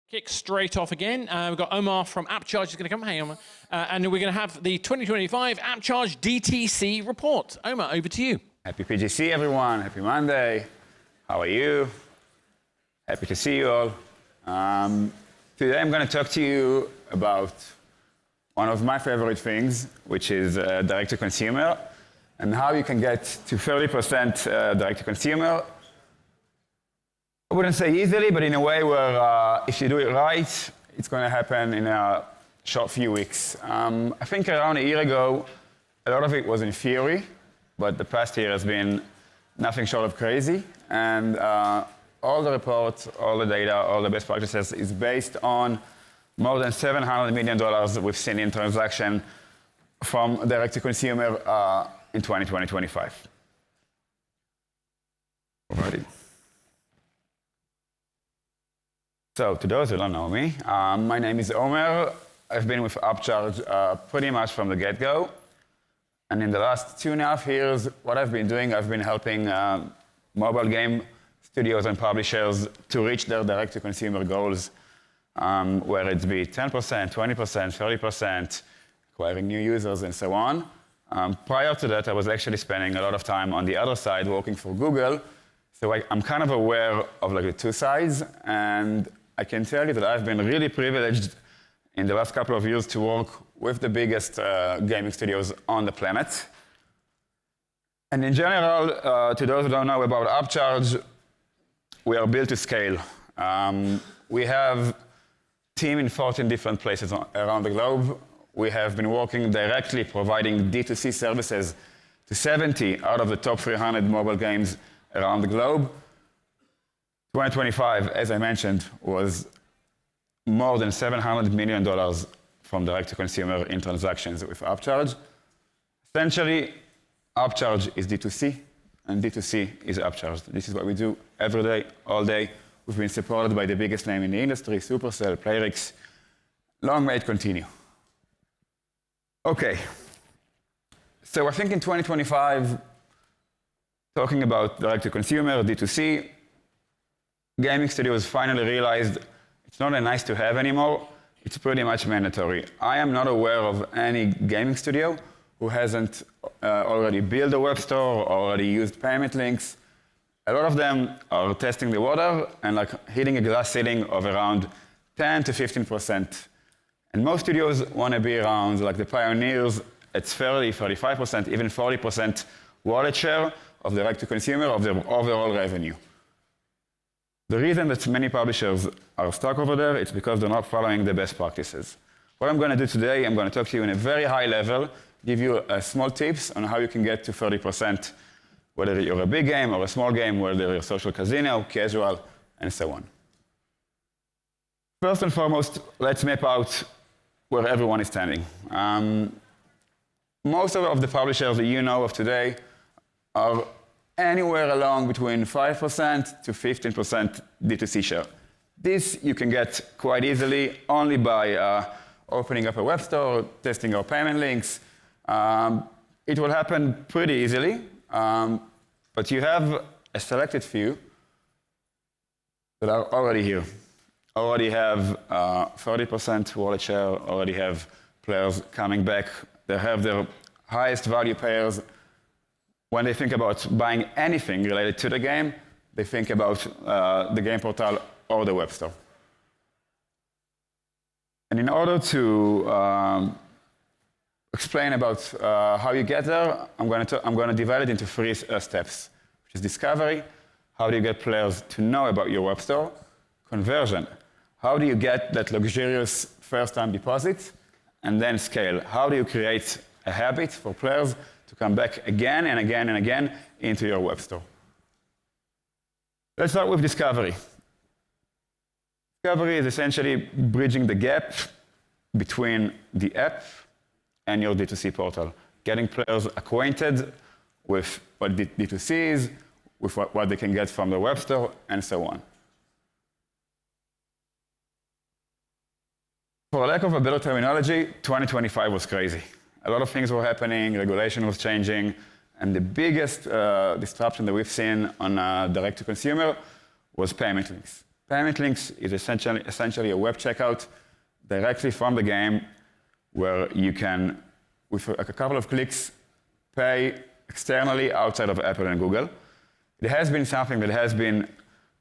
Kick straight off again. We've got Omer from Appcharge is going to come. Hey, Omer. And we're going to have the 2025 Appcharge DTC report. Omer, over to you. Happy PGC, everyone. Happy Monday. How are you? Happy to see you all. Today I'm going to talk to you about one of my favorite things, which is direct-to-consumer, and how you can get to 30% direct-to-consumer. I wouldn't say easily, but in a way where if you do it right, it's going to happen in a short few weeks. I think around a year ago, a lot of it was in theory, but the past year has been nothing short of crazy. And all the reports, all the data, all the best practices is based on more than $700 million we've seen in transaction from direct-to-consumer in 2020-25. Alrighty. So, to those who don't know me, my name is Omer. I've been with Appcharge pretty much from the get-go. And in the last 2.5 years, what I've been doing, I've been helping mobile game studios and publishers to reach their direct-to-consumer goals, whether it be 10%, 20%, 30%, acquiring new users, and so on. Prior to that, I was actually spending a lot of time on the other side working for Google. So I'm kind of aware of the two sides, and I can tell you that I've been really privileged in the last couple of years to work with the biggest gaming studios on the planet. And in general, to those who don't know about Appcharge, we are built to scale. We have a team in 14 different places around the globe. We have been working directly providing D2C services to 70 out of the top 300 mobile games around the globe. 2025, as I mentioned, was more than $700 million from direct-to-consumer in transactions with Appcharge. Essentially, Appcharge is D2C, and D2C is Appcharge. This is what we do every day, all day. We've been supported by the biggest name in the industry, Supercell, Playrix. Long may it continue. Okay. So I think in 2025, talking about direct-to-consumer, D2C, gaming studios finally realized it's not a nice-to-have anymore. It's pretty much mandatory. I am not aware of any gaming studio who hasn't already built a web store or already used payment links. A lot of them are testing the water and hitting a glass ceiling of around 10 to 15%. And most studios want to be around the pioneers at 30, 35%, even 40% wallet share of direct-to-consumer of their overall revenue. The reason that many publishers are stuck over there is because they're not following the best practices. What I'm going to do today, I'm going to talk to you in a very high level, give you small tips on how you can get to 30%, whether you're a big game or a small game, whether you're social casino, casual, and so on. First and foremost, let's map out where everyone is standing. Most of the publishers that you know of today are anywhere along between 5% to 15% D2C share. This you can get quite easily only by opening up a web store, testing our payment links. It will happen pretty easily, but you have a selected few that are already here. Already have 30% wallet share, already have players coming back. They have their highest value payers. When they think about buying anything related to the game, they think about the game portal or the web store. And in order to explain about how you get there, I'm going to divide it into 3 steps, which is discovery, how do you get players to know about your web store, conversion, how do you get that luxurious first-time deposit, and then scale, how do you create a habit for players to come back again and again and again into your web store. Let's start with discovery. Discovery is essentially bridging the gap between the app and your D2C portal, getting players acquainted with what D2C is, with what they can get from the web store, and so on. For lack of a better terminology, 2025 was crazy. A lot of things were happening, regulation was changing, and the biggest disruption that we've seen on direct-to-consumer was payment links. Payment links is essentially a web checkout directly from the game where you can, with a couple of clicks, pay externally outside of Apple and Google. It has been something that has been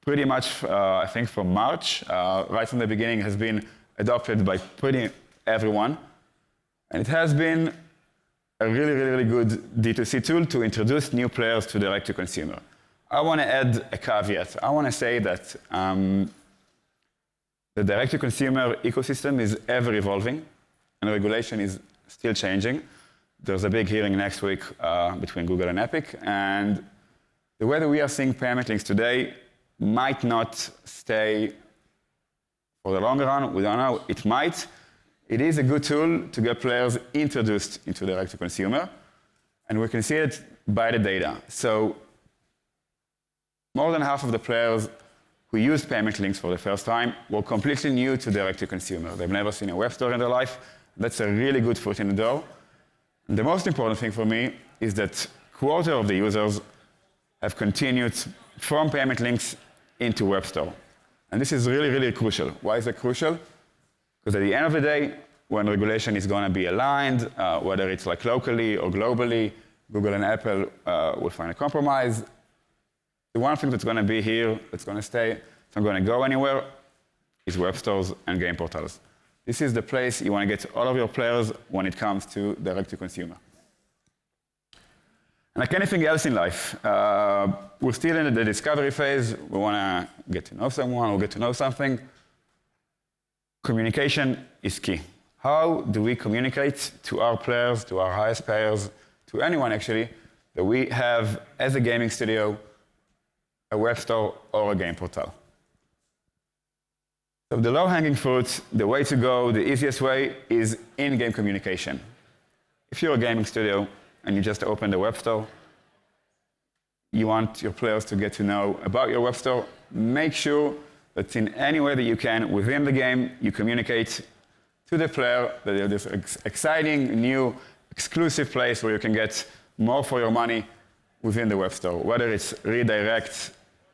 pretty much, I think from March, right from the beginning, has been adopted by pretty everyone. And it has been a really, really, really good D2C tool to introduce new players to direct-to-consumer. I want to add a caveat. I want to say that the direct-to-consumer ecosystem is ever evolving, and regulation is still changing. There's a big hearing next week between Google and Epic, and the way that we are seeing payment links today might not stay for the longer run. We don't know. It might. It is a good tool to get players introduced into direct-to-consumer, and we can see it by the data. So more than half of the players who used payment links for the first time were completely new to direct-to-consumer. They've never seen a web store in their life. That's a really good foot in the door. And the most important thing for me is that a quarter of the users have continued from payment links into web store. And this is really, really crucial. Why is it crucial? Because at the end of the day, when regulation is going to be aligned, whether it's like locally or globally, Google and Apple will find a compromise. The one thing that's going to be here, that's going to stay, it's not going to go anywhere, is web stores and game portals. This is the place you want to get all of your players when it comes to direct-to-consumer. And like anything else in life, we're still in the discovery phase. We want to get to know someone or get to know something. Communication is key. How do we communicate to our players, to our highest payers, to anyone actually, that we have, as a gaming studio, a web store or a game portal? So the low-hanging fruit, the way to go, the easiest way is in-game communication. If you're a gaming studio and you just opened a web store, you want your players to get to know about your web store, make sure that in any way that you can within the game, you communicate to the player that there's an exciting, new, exclusive place where you can get more for your money within the web store. Whether it's redirect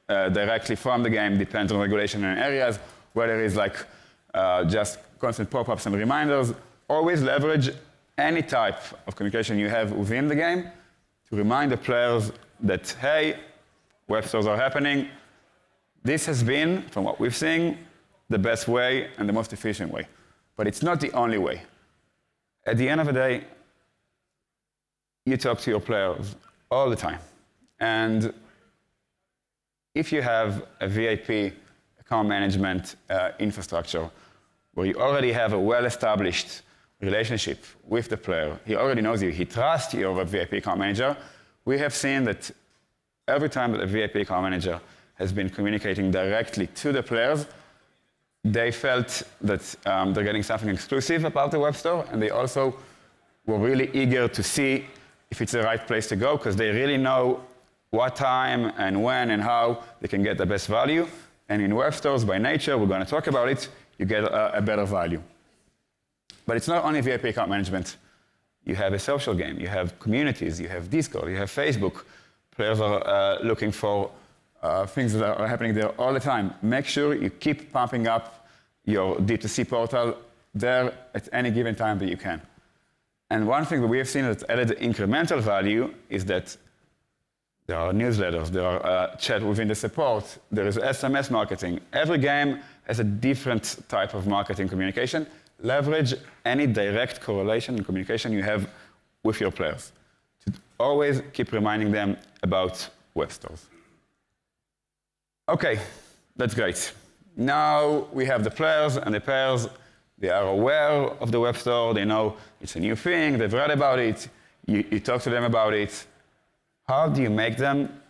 directly from the game, depends on regulation and areas, whether it's like just constant pop-ups and reminders, always leverage any type of communication you have within the game to remind the players that, hey, web stores are happening. This has been, from what we've seen, the best way and the most efficient way. But it's not the only way. At the end of the day, you talk to your players all the time. And if you have a VIP account management infrastructure where you already have a well-established relationship with the player, he already knows you, he trusts you over a VIP account manager, we have seen that every time that a VIP account manager has been communicating directly to the players, they felt that they're getting something exclusive about the web store, and they also were really eager to see if it's the right place to go, because they really know what time and when and how they can get the best value. And in web stores, by nature, we're going to talk about it, you get a better value. But it's not only VIP account management. You have a social game, you have communities, you have Discord, you have Facebook. Players are looking for things that are happening there all the time. Make sure you keep pumping up your D2C portal there at any given time that you can. And one thing that we have seen that's added incremental value is that there are newsletters, there are chat within the support, there is SMS marketing. Every game has a different type of marketing communication. Leverage any direct correlation and communication you have with your players to always keep reminding them about web stores. Okay, that's great. Now we have the players and the payers. They are aware of the web store. They know it's a new thing. They've read about it. You talk to them about it. How do you make them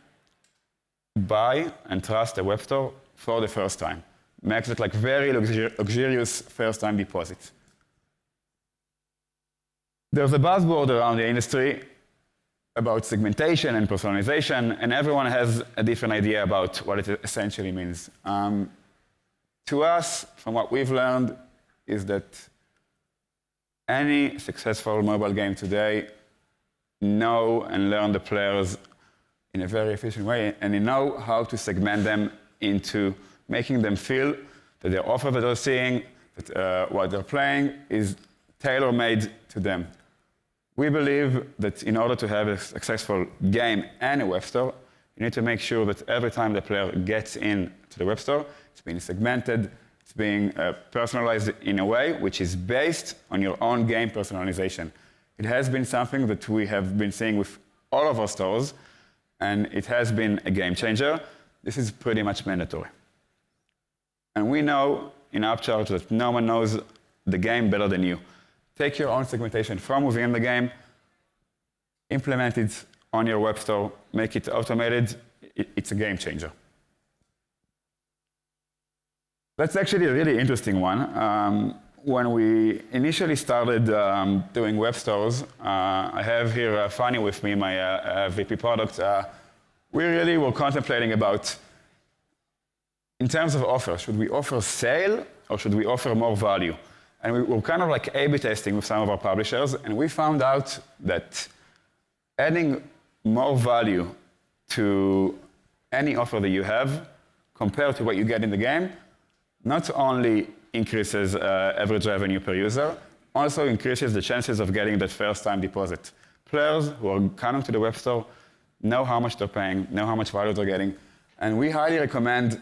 buy and trust the web store for the first time? Makes it like very luxurious first-time deposit. There's a buzzword around the industry about segmentation and personalization, and everyone has a different idea about what it essentially means. To us, from what we've learned, is that any successful mobile game today know and learn the players in a very efficient way, and they know how to segment them into making them feel that their offer that they're seeing, that what they're playing is tailor-made to them. We believe that in order to have a successful game and a web store, you need to make sure that every time the player gets in to the web store, it's being segmented, it's being personalized in a way which is based on your own game personalization. It has been something that we have been seeing with all of our stores, and it has been a game changer. This is pretty much mandatory. And we know in Appcharge that no one knows the game better than you. Take your own segmentation from within the game, implement it on your web store, make it automated. It's a game changer. That's actually a really interesting one. When we initially started doing web stores, I have here Fanny with me, my VP product. We really were contemplating about, in terms of offer, should we offer sale or should we offer more value? And we were kind of like A/B testing with some of our publishers, and we found out that adding more value to any offer that you have compared to what you get in the game not only increases average revenue per user, also increases the chances of getting that first-time deposit. Players who are coming to the web store know how much they're paying, know how much value they're getting, and we highly recommend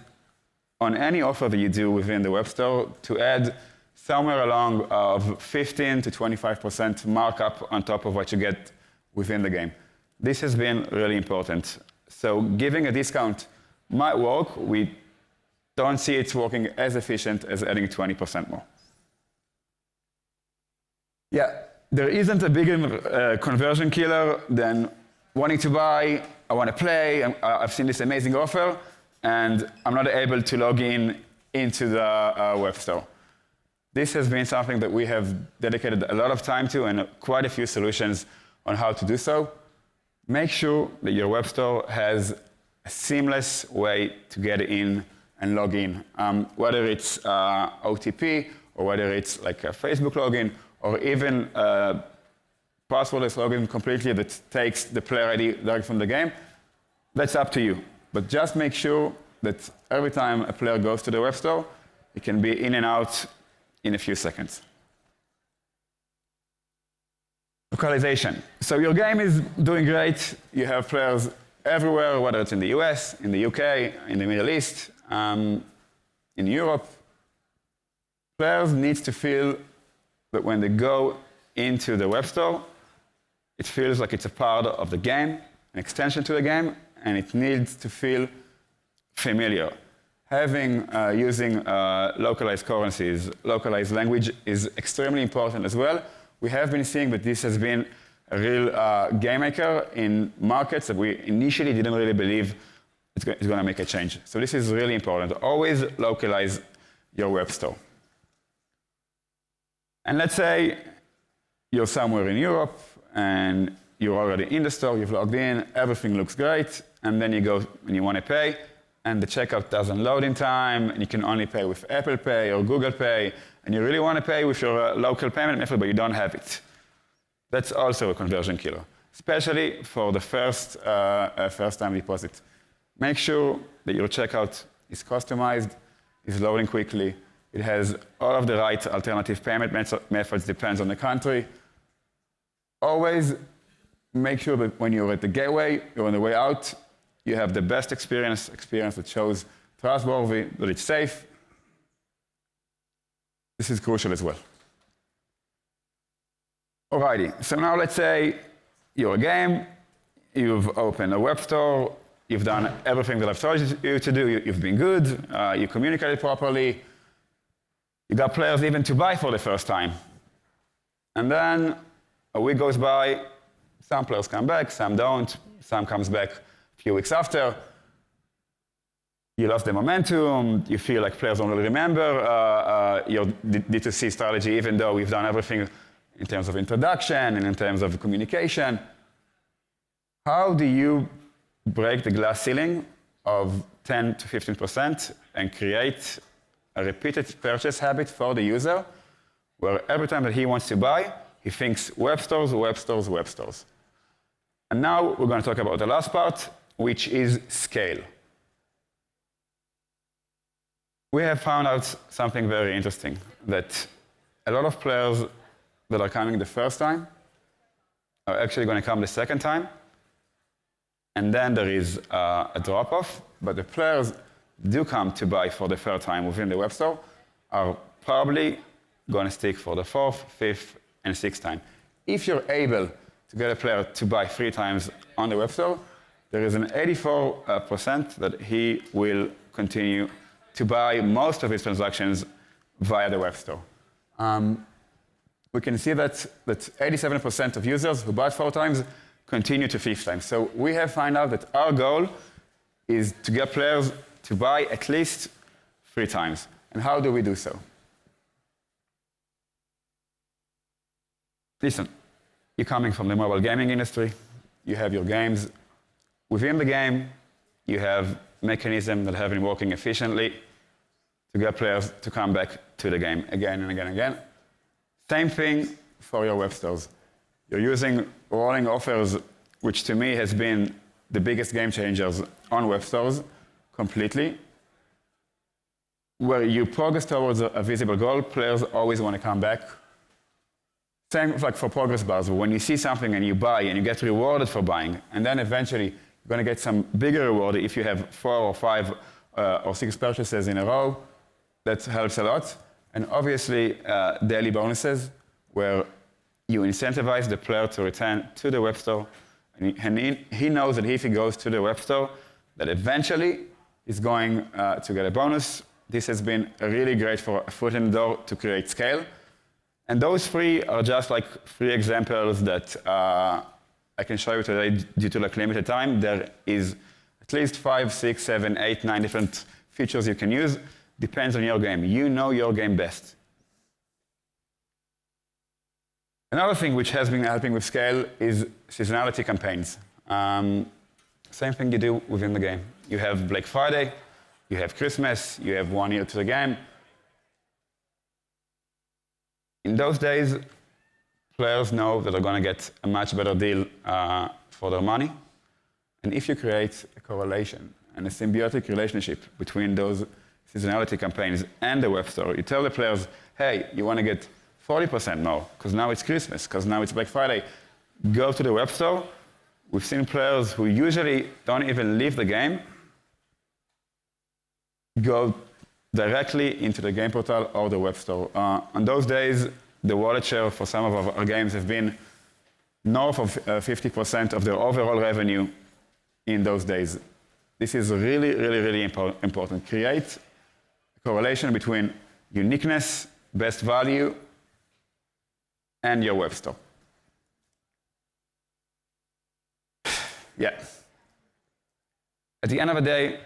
on any offer that you do within the web store to add somewhere along of 15 to 25% markup on top of what you get within the game. This has been really important. So giving a discount might work. We don't see it's working as efficient as adding 20% more. Yeah, there isn't a bigger conversion killer than wanting to buy, I want to play, I've seen this amazing offer, and I'm not able to log in into the web store. This has been something that we have dedicated a lot of time to and quite a few solutions on how to do so. Make sure that your web store has a seamless way to get in and log in, whether it's OTP or whether it's like a Facebook login or even passwordless login completely that takes the player ID direct from the game. That's up to you. But just make sure that every time a player goes to the web store, it can be in and out in a few seconds. Localization. So your game is doing great. You have players everywhere, whether it's in the US, in the UK, in the Middle East, in Europe. Players need to feel that when they go into the web store, it feels like it's a part of the game, an extension to the game, and it needs to feel familiar. Using localized currencies, localized language is extremely important as well. We have been seeing that this has been a real game maker in markets that we initially didn't really believe it's going to make a change. So this is really important. Always localize your web store. And let's say you're somewhere in Europe and you're already in the store, you've logged in, everything looks great, and then you go and you want to pay, and the checkout doesn't load in time, and you can only pay with Apple Pay or Google Pay, and you really want to pay with your local payment method, but you don't have it. That's also a conversion killer, especially for the first-time deposit. Make sure that your checkout is customized, is loading quickly, it has all of the right alternative payment methods, depends on the country. Always make sure that when you're at the gateway, you're on the way out, you have the best experience that shows trustworthy, that it's safe. This is crucial as well. Alrighty, so now let's say you're a game, you've opened a web store, you've done everything that I've told you to do, you've been good, you communicated properly, you got players even to buy for the first time. And then a week goes by, some players come back, some don't, some comes back a few weeks after. You lost the momentum, you feel like players don't really remember your D2C strategy, even though we've done everything in terms of introduction and in terms of communication. How do you break the glass ceiling of 10 to 15% and create a repeated purchase habit for the user, where every time that he wants to buy, he thinks web stores, web stores, web stores. And now we're going to talk about the last part, which is scale. we have found out something very interesting, that a lot of players that are coming the first time are actually going to come the second time, and then there is a drop-off, but the players do come to buy for the third time within the web store are probably going to stick for the fourth, fifth, and sixth time. If you're able to get a player to buy 3 times on the web store, there is an 84% that he will continue to buy most of his transactions via the web store. We can see that 87% of users who bought 4 times continue to 5th time. So we have found out that our goal is to get players to buy at least 3 times. And how do we do so? Listen, you're coming from the mobile gaming industry, you have your games. Within the game, you have mechanisms that have been working efficiently to get players to come back to the game again and again and again. Same thing for your web stores. You're using rolling offers, which to me has been the biggest game changers on web stores completely, where you progress towards a visible goal, players always want to come back. Same like for progress bars, when you see something and you buy and you get rewarded for buying, and then eventually you're going to get some bigger reward if you have 4 or 5 or 6 purchases in a row. That helps a lot. And obviously, daily bonuses, where you incentivize the player to return to the web store. And he knows that if he goes to the web store, that eventually he's going to get a bonus. This has been really great for a foot in the door to create scale. And those 3 are just like 3 examples that I can show you today due to like limited time. There is at least 5, 6, 7, 8, 9 different features you can use. Depends on your game. You know your game best. Another thing which has been helping with scale is seasonality campaigns. Same thing you do within the game. You have Black Friday, you have Christmas, you have 1 year to the game. In those days, players know that they're going to get a much better deal for their money. And if you create a correlation and a symbiotic relationship between those seasonality campaigns and the web store, you tell the players, hey, you want to get 40% more, because now it's Christmas, because now it's Black Friday. Go to the web store. We've seen players who usually don't even leave the game go directly into the game portal or the web store. On those days, the wallet share for some of our games have been north of 50% of their overall revenue in those days. This is really, really, really important. Create a correlation between uniqueness, best value, and your web store. Yeah. At the end of the day,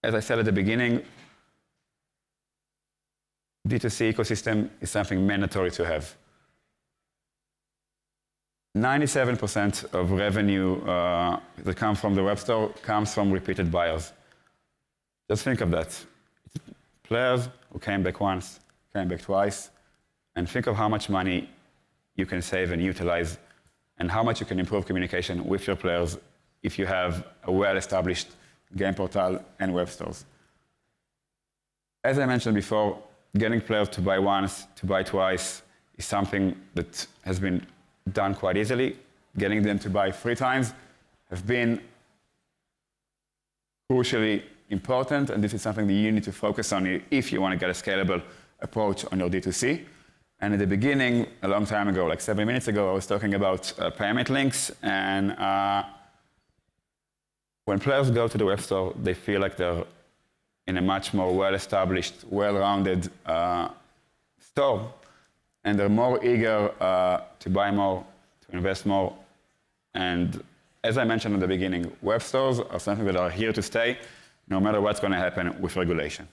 as I said at the beginning, D2C ecosystem is something mandatory to have. 97% of revenue that comes from the web store comes from repeated buyers. Just think of that. Players who came back once, came back twice, and think of how much money you can save and utilize, and how much you can improve communication with your players if you have a well-established game portal and web stores. As I mentioned before, getting players to buy once, to buy twice, is something that has been done quite easily. Getting them to buy 3 times have been crucially important, and this is something that you need to focus on if you want to get a scalable approach on your D2C. And at the beginning, a long time ago, like 7 minutes ago, I was talking about payment links, and when players go to the web store, they feel like they're in a much more well-established, well-rounded store, and they're more eager to buy more, to invest more. And as I mentioned at the beginning, web stores are something that are here to stay, no matter what's going to happen with regulation.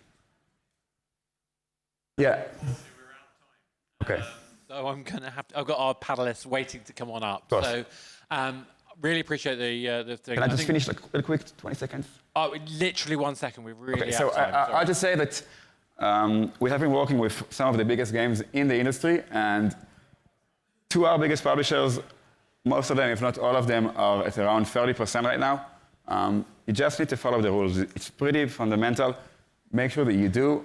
Yeah. Okay. So I'm going to have to, I've got our panelists waiting to come on up. So really appreciate the thing. Can I just finish like real quick, 20 seconds? Oh, literally 1 second. We've really Okay, so I'll just say that we have been working with some of the biggest games in the industry, and 2 of our biggest publishers, most of them, if not all of them, are at around 30% right now. You just need to follow the rules. It's pretty fundamental. make sure that you do.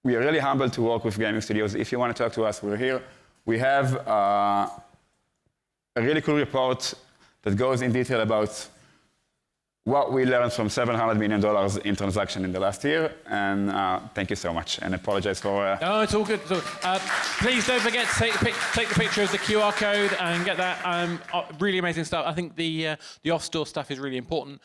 We are really humbled to work with gaming studios. If you want to talk to us, we're here. We have a really cool report that goes in detail about what we learned from $700 million in transaction in the last year. And thank you so much. And I apologize for... No, it's all good. It's all good. Please don't forget to take the picture of the QR code and get that. Really amazing stuff. I think the off-store stuff is really important.